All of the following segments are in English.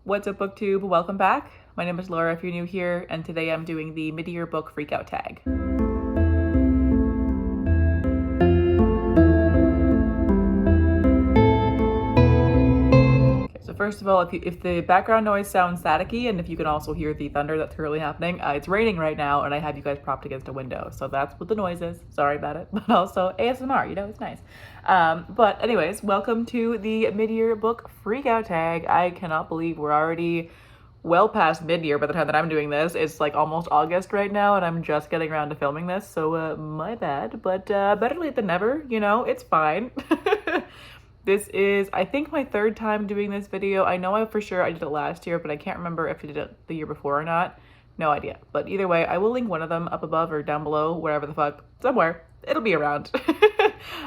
What's up, BookTube? Welcome back. My name is Laura if you're new here, and today I'm doing the mid-year book freakout tag. So first of all, if the background noise sounds staticky, and if you can also hear the thunder that's currently happening, it's raining right now, and I have you guys propped against a window, so that's what the noise is. Sorry about it, but also ASMR, you know, it's nice. But anyways, welcome to the mid-year book freakout tag. I cannot believe we're already well past mid-year by the time that I'm doing this. It's like almost August right now, and I'm just getting around to filming this, so my bad, but better late than never, you know, it's fine. This is, I think, my third time doing this video. I know for sure I did it last year, but I can't remember if I did it the year before or not. No idea. But either way, I will link one of them up above or down below, wherever the fuck, somewhere. It'll be around.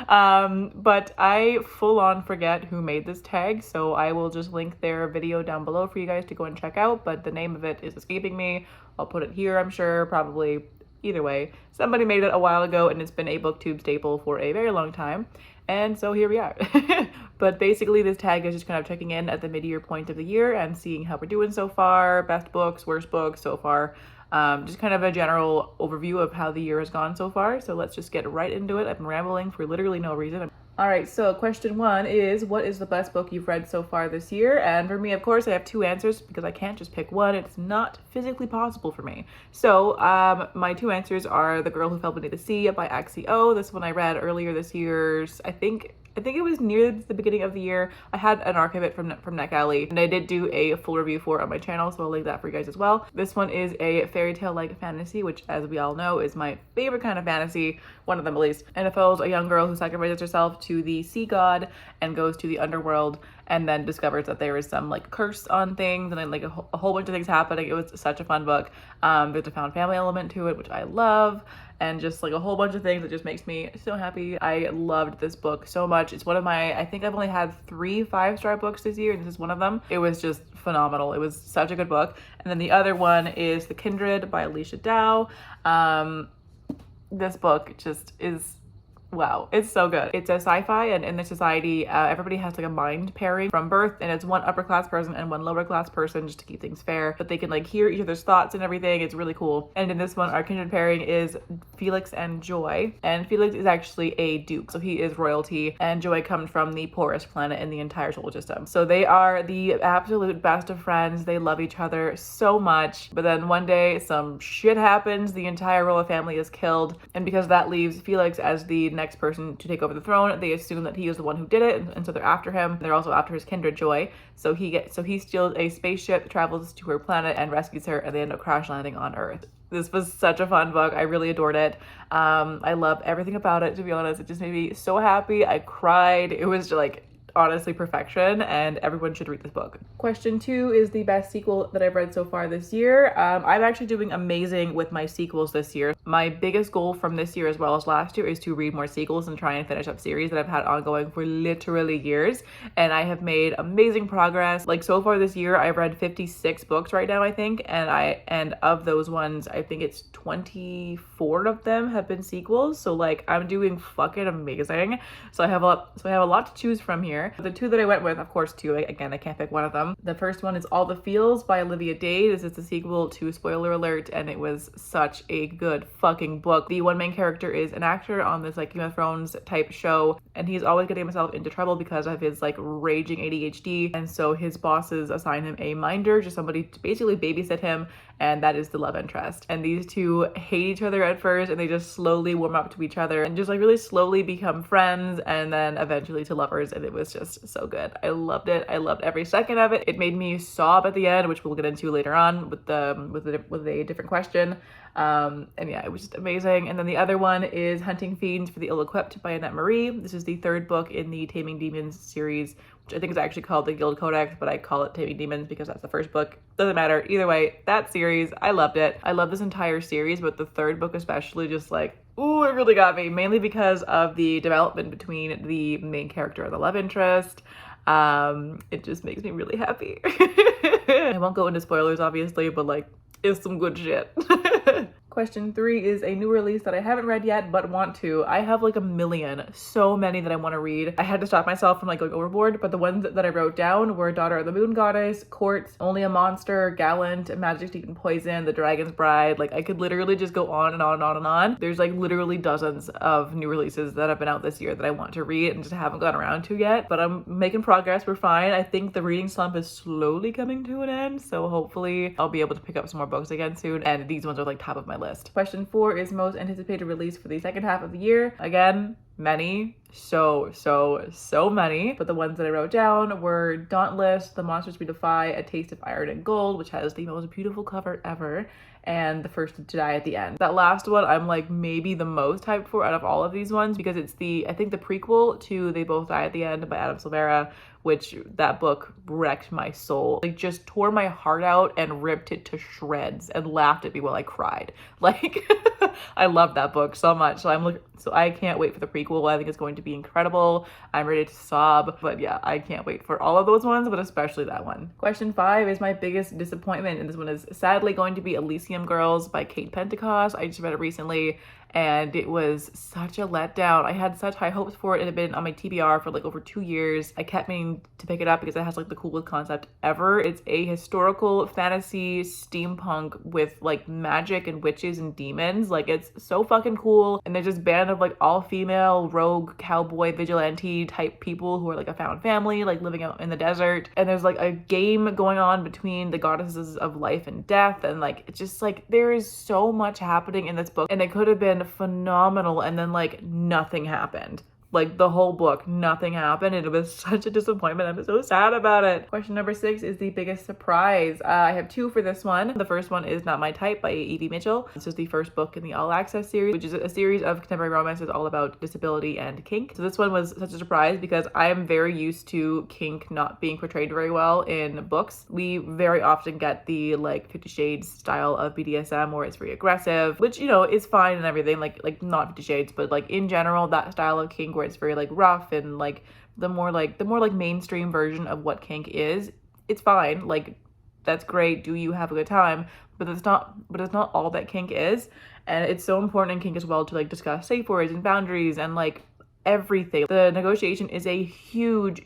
But I full on forget who made this tag, so I will just link their video down below for you guys to go and check out, but the name of it is escaping me. I'll put it here, I'm sure, probably. Either way, somebody made it a while ago, and it's been a BookTube staple for a very long time. And so here we are. But basically this tag is just kind of checking in at the mid-year point of the year and seeing how we're doing so far, best books, worst books so far. Just kind of a general overview of how the year has gone so far. So let's just get right into it. I've been rambling for literally no reason. All right, so question one is, what is the best book you've read so far this year? And for me, of course, I have two answers because I can't just pick one. It's not physically possible for me. So my two answers are The Girl Who Fell Beneath the Sea by Axie. This one I read earlier this year. I think it was near the beginning of the year. I had an archive of it from NetGalley, and I did do a full review for it on my channel, so I'll link that for you guys as well. This one is a fairy tale-like fantasy, which, as we all know, is my favorite kind of fantasy, one of them at least. And it follows a young girl who sacrifices herself to the sea god and goes to the underworld, and then discovers that there is some like curse on things, and then like a whole bunch of things happening. It was such a fun book. There's a found family element to it, which I love, and just like a whole bunch of things that just makes me so happy. I loved this book so much. It's one of my, I think I've only had 3 5-star books this year, and this is one of them. It was just phenomenal. It was such a good book. And then the other one is The Kindred by Alechia Dow. This book just is, wow, it's so good. It's a sci-fi, and in the society, everybody has like a mind pairing from birth, and it's one upper class person and one lower class person, just to keep things fair, but they can like hear each other's thoughts and everything. It's really cool. And in this one, our kindred pairing is Felix and Joy, and Felix is actually a duke, so he is royalty, and Joy comes from the poorest planet in the entire solar system. So they are the absolute best of friends. They love each other so much, but then one day some shit happens. The entire royal family is killed, and because that leaves Felix as the next person to take over the throne, they assume that he is the one who did it, and so they're after him. They're also after his kindred Joy. So he steals a spaceship, travels to her planet, and rescues her, and they end up crash landing on Earth. This was such a fun book. I really adored it. I love everything about it, to be honest. It just made me so happy. I cried. It was like honestly perfection, and everyone should read this book. Question 2 is the best sequel that I've read so far this year. I'm actually doing amazing with my sequels this year. My biggest goal from this year as well as last year is to read more sequels and try and finish up series that I've had ongoing for literally years, and I have made amazing progress. Like so far this year, I've read 56 books right now, I think, and of those ones, I think it's 24 of them have been sequels. So like I'm doing fucking amazing. So I have a lot to choose from here. The 2 that I went with, of course, 2, again, I can't pick one of them. The first one is All the Feels by Olivia Dade. This is the sequel to Spoiler Alert, and it was such a good fucking book. The one main character is an actor on this like Game of Thrones type show, and he's always getting himself into trouble because of his like raging ADHD, and so his bosses assign him a minder, just somebody to basically babysit him, and that is the love interest. And these two hate each other at first, and they just slowly warm up to each other and just like really slowly become friends, and then eventually to lovers, and it was just so good. I loved it. I loved every second of it. It made me sob at the end, which we'll get into later on with a different question. And yeah, it was just amazing. And then the other one is Hunting Fiends for the Ill-Equipped by Annette Marie. This is the 3rd book in the Taming Demons series, which I think is actually called the Guild Codex, but I call it Taming Demons because that's the first book. Doesn't matter. Either way, that series, I loved it. I love this entire series, but the 3rd book especially, just like, ooh, it really got me, mainly because of the development between the main character and the love interest. It just makes me really happy. I won't go into spoilers, obviously, but like, it's some good shit. Question 3 is a new release that I haven't read yet, but want to. I have like a million, so many that I want to read. I had to stop myself from like going overboard, but the ones that I wrote down were Daughter of the Moon Goddess, Court, Only a Monster, Gallant, Magic, Steeped in Poison, The Dragon's Bride. Like I could literally just go on and on and on and on. There's like literally dozens of new releases that have been out this year that I want to read and just haven't gotten around to yet, but I'm making progress. We're fine. I think the reading slump is slowly coming to an end, so hopefully I'll be able to pick up some more books again soon, and these ones are like top of my list. Question 4 is most anticipated release for the second half of the year. Again, many, so many, but the ones that I wrote down were Dauntless, The Monsters We Defy, A Taste of Iron and Gold, which has the most beautiful cover ever, and The First to Die at the End. That last one I'm like maybe the most hyped for out of all of these ones, because it's I think the prequel to They Both Die at the End by Adam Silvera, which that book wrecked my soul. Like just tore my heart out and ripped it to shreds and laughed at me while I cried. Like I love that book so much. So I can't wait for the prequel. I think it's going to be incredible. I'm ready to sob. But yeah, I can't wait for all of those ones, but especially that one. Question 5 is my biggest disappointment, and this one is sadly going to be Elysium Girls by Kate Pentecost. I just read it recently, and it was such a letdown. I had such high hopes for it. It had been on my TBR for like over 2 years. I kept meaning to pick it up because it has like the coolest concept ever. It's a historical fantasy steampunk with like magic and witches and demons. Like it's so fucking cool. And there's this band of like all female rogue cowboy vigilante type people who are like a found family, like living out in the desert. And there's like a game going on between the goddesses of life and death. And like, it's just like, there is so much happening in this book, and it could have been phenomenal, and then like nothing happened. Like the whole book, nothing happened, and it was such a disappointment. I'm so sad about it. Question number 6 is the biggest surprise. I have 2 for this one. The first one is Not My Type by Evie Mitchell. This is the first book in the All Access series, which is a series of contemporary romances all about disability and kink. So this one was such a surprise because I am very used to kink not being portrayed very well in books. We very often get the like 50 Shades style of BDSM where it's very aggressive, which, you know, is fine and everything, like not 50 Shades, but like in general, that style of kink where it's very like rough and like the more mainstream version of what kink is, it's fine. Like that's great. Do you have a good time? But it's not all that kink is. And it's so important in kink as well to like discuss safe words and boundaries and like everything. The negotiation is a huge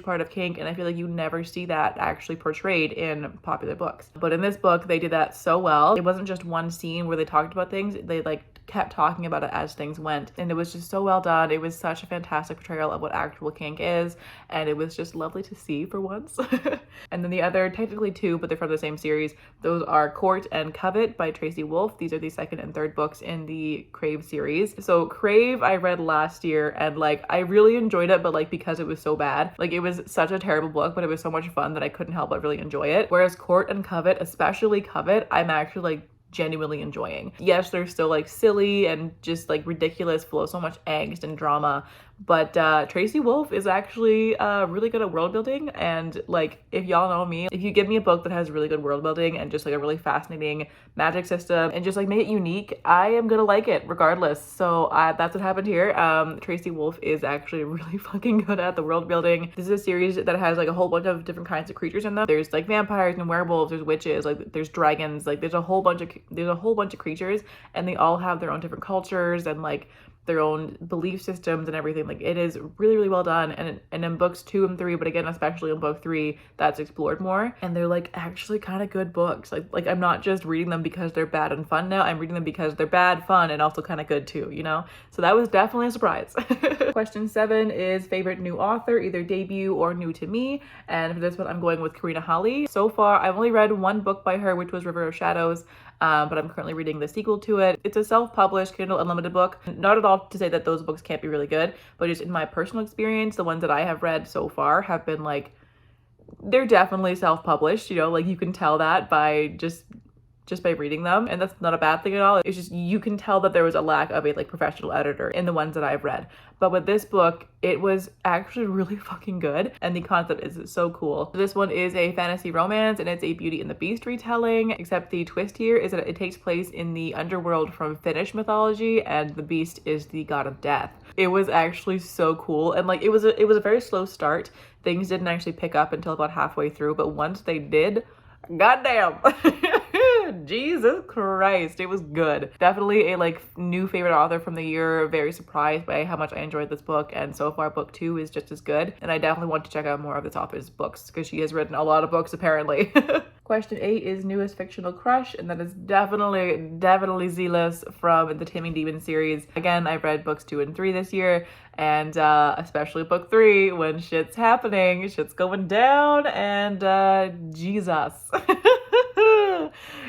part of kink, and I feel like you never see that actually portrayed in popular books. But in this book, they did that so well. It wasn't just one scene where they talked about things. They like kept talking about it as things went, and it was just so well done. It was such a fantastic portrayal of what actual kink is, and it was just lovely to see for once. And then the other, technically 2, but they're from the same series, those are Court and Covet by Tracy Wolff. These are the second and third books in the Crave series. So Crave I read last year, and like I really enjoyed it, but like because it was so bad, like it was such a terrible book, but it was so much fun that I couldn't help but really enjoy it. Whereas Court and Covet, especially Covet, I'm actually like genuinely enjoying. Yes, they're still like silly and just like ridiculous, full of so much angst and drama, but Tracy Wolff is actually really good at world building. And like, if y'all know me, if you give me a book that has really good world building and just like a really fascinating magic system and just like make it unique, I am gonna like it regardless. So that's what happened here. Tracy Wolff is actually really fucking good at the world building. This is a series that has like a whole bunch of different kinds of creatures in them. There's like vampires and werewolves, there's witches, like there's dragons, like there's a whole bunch of creatures, and they all have their own different cultures and like their own belief systems and everything. Like it is really well done, and in books 2 and 3, but again especially in book 3, that's explored more, and they're like actually kind of good books. Like I'm not just reading them because they're bad and fun now, I'm reading them because they're bad, fun, and also kind of good too, you know? So that was definitely a surprise. Question 7 is favorite new author, either debut or new to me, and for this one I'm going with Karina Halle. So far I've only read 1 book by her, which was River of Shadows, but I'm currently reading the sequel to it. It's a self-published Kindle Unlimited book. Not at all to say that those books can't be really good, but just in my personal experience, the ones that I have read so far have been like, they're definitely self-published, you know, like you can tell that by just by reading them, and that's not a bad thing at all. It's just you can tell that there was a lack of a like professional editor in the ones that I've read. But with this book, it was actually really fucking good, and the concept is so cool. This one is a fantasy romance, and it's a Beauty and the Beast retelling, except the twist here is that it takes place in the underworld from Finnish mythology, and the Beast is the god of death. It was actually so cool, and like it was a very slow start. Things didn't actually pick up until about halfway through, but once they did, goddamn. Jesus Christ, it was good. Definitely a like new favorite author from the year. Very surprised by how much I enjoyed this book, and so far book 2 is just as good, and I definitely want to check out more of this author's books because she has written a lot of books apparently. Question 8 is newest fictional crush, and that is definitely Zealous from the Taming Demons series. Again, I've read books 2 and 3 this year, and especially book 3 when shit's happening, shit's going down, and Jesus.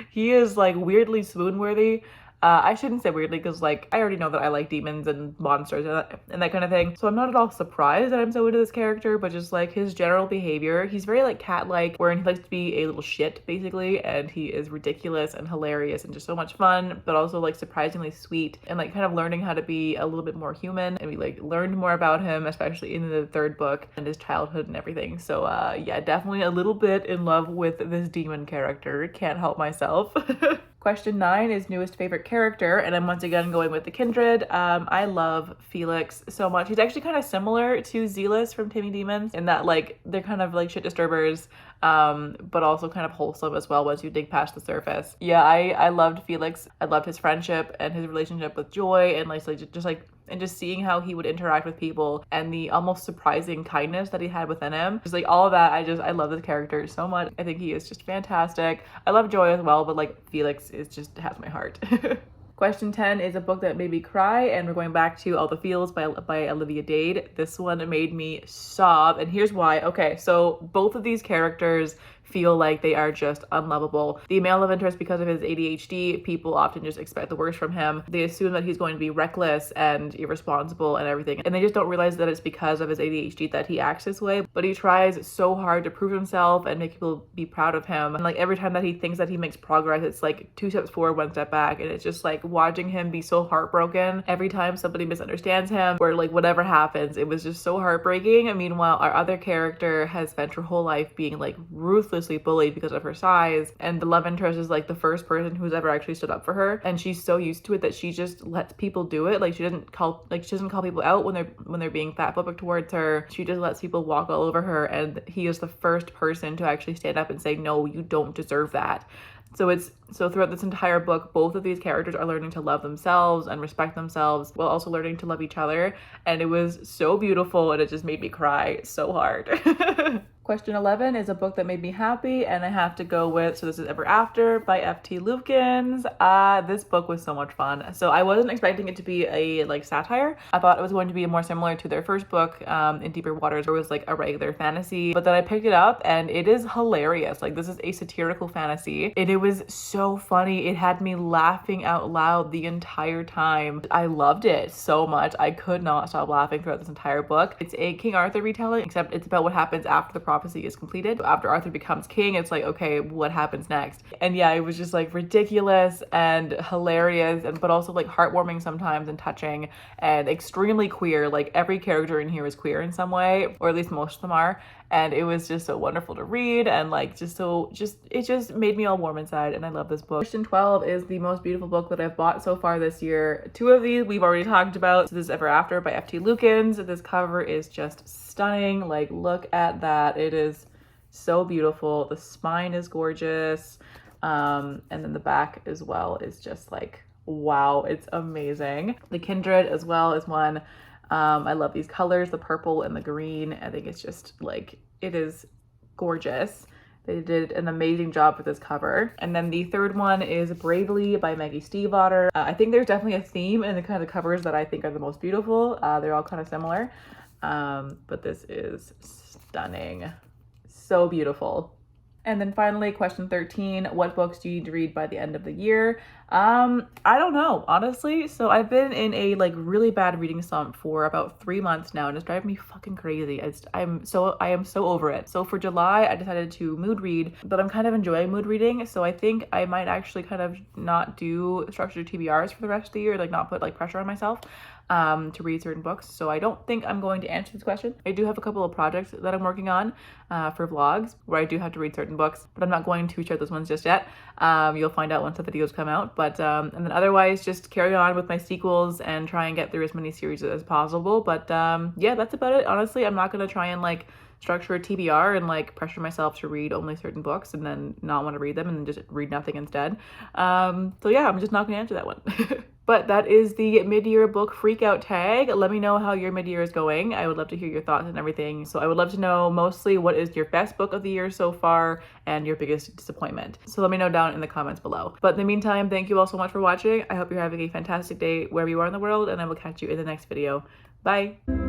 He is like weirdly swoon-worthy. I shouldn't say weirdly because like I already know that I like demons and monsters and that kind of thing. So I'm not at all surprised that I'm so into this character, but just like his general behavior, he's very like cat-like, wherein he likes to be a little shit basically, and he is ridiculous and hilarious and just so much fun, but also like surprisingly sweet and like kind of learning how to be a little bit more human. And we like learned more about him, especially in the 3rd book and his childhood and everything. So yeah, definitely a little bit in love with this demon character. Can't help myself. Question 9 is newest favorite character, and I'm once again going with the Kindred. I love Felix so much. He's actually kind of similar to Zealous from Taming Demons in that like they're kind of like shit disturbers, but also kind of wholesome as well once you dig past the surface. Yeah, I loved Felix. I loved his friendship and his relationship with Joy, and like just seeing how he would interact with people and the almost surprising kindness that he had within him. Just like all of that, I love this character so much. I think he is just fantastic. I love Joy as well, but like Felix is just has my heart. Question 10 is a book that made me cry, and we're going back to All the Feels by Olivia Dade. This one made me sob, and here's why. Okay, so both of these characters feel like they are just unlovable. The male love interest, because of his ADHD, people often just expect the worst from him. They assume that he's going to be reckless and irresponsible and everything, and they just don't realize that it's because of his ADHD that he acts this way. But he tries so hard to prove himself and make people be proud of him, and like every time that he thinks that he makes progress, it's like 2 steps forward, 1 step back, and it's just like watching him be so heartbroken every time somebody misunderstands him or like whatever happens. It was just so heartbreaking. And meanwhile, our other character has spent her whole life being like ruthlessly bullied because of her size, and the love interest is like the first person who's ever actually stood up for her, and she's so used to it that she just lets people do it. Like she doesn't call people out when they're being fatphobic towards her. She just lets people walk all over her, and he is the first person to actually stand up and say, no, you don't deserve that. So throughout this entire book, both of these characters are learning to love themselves and respect themselves while also learning to love each other. And it was so beautiful, and it just made me cry so hard. Question 11 is a book that made me happy, and I have to go with So This Is Ever After by F.T. Lukens. This book was so much fun. So I wasn't expecting it to be a like satire. I thought it was going to be more similar to their first book, In Deeper Waters, where it was like a regular fantasy. But then I picked it up, and it is hilarious. Like this is a satirical fantasy, and it was so funny. It had me laughing out loud the entire time. I loved it so much. I could not stop laughing throughout this entire book. It's a King Arthur retelling, except it's about what happens after the prophecy is completed. After Arthur becomes king, it's like, okay, what happens next? And yeah, it was just like ridiculous and hilarious, and but also like heartwarming sometimes and touching and extremely queer. Like every character in here is queer in some way, or at least most of them are. And it was just so wonderful to read, and like it just made me all warm inside, and I love this book. Question 12 is the most beautiful book that I've bought so far this year. 2 of these we've already talked about. So This Is Ever After by F.T. Lukens. This cover is just stunning. Like look at that. It is so beautiful. The spine is gorgeous. And then the back as well is just like, wow, it's amazing. The Kindred as well is one. I love these colors, the purple and the green. I think it's just like, it is gorgeous. They did an amazing job with this cover. And then the 3rd one is Bravely by Maggie Stiefvater. I think there's definitely a theme in the kind of covers that I think are the most beautiful. They're all kind of similar, but this is stunning. So beautiful. And then finally, question 13, what books do you need to read by the end of the year? I don't know, honestly. So I've been in a like really bad reading slump for about 3 months now, and it's driving me fucking crazy. I am so over it. So for July, I decided to mood read, but I'm kind of enjoying mood reading. So I think I might actually kind of not do structured TBRs for the rest of the year, like not put like pressure on myself to read certain books. So I don't think I'm going to answer this question. I do have a couple of projects that I'm working on for vlogs where I do have to read certain books, but I'm not going to share those ones just yet. You'll find out once the videos come out. But and then otherwise just carry on with my sequels and try and get through as many series as possible. But yeah, that's about it. Honestly, I'm not going to try and like structure a TBR and like pressure myself to read only certain books and then not want to read them and just read nothing instead. So yeah, I'm just not going to answer that one. But that is the mid-year book Freakout tag. Let me know how your mid-year is going. I would love to hear your thoughts and everything. So I would love to know mostly what is your best book of the year so far and your biggest disappointment. So let me know down in the comments below. But in the meantime, thank you all so much for watching. I hope you're having a fantastic day wherever you are in the world, and I will catch you in the next video. Bye!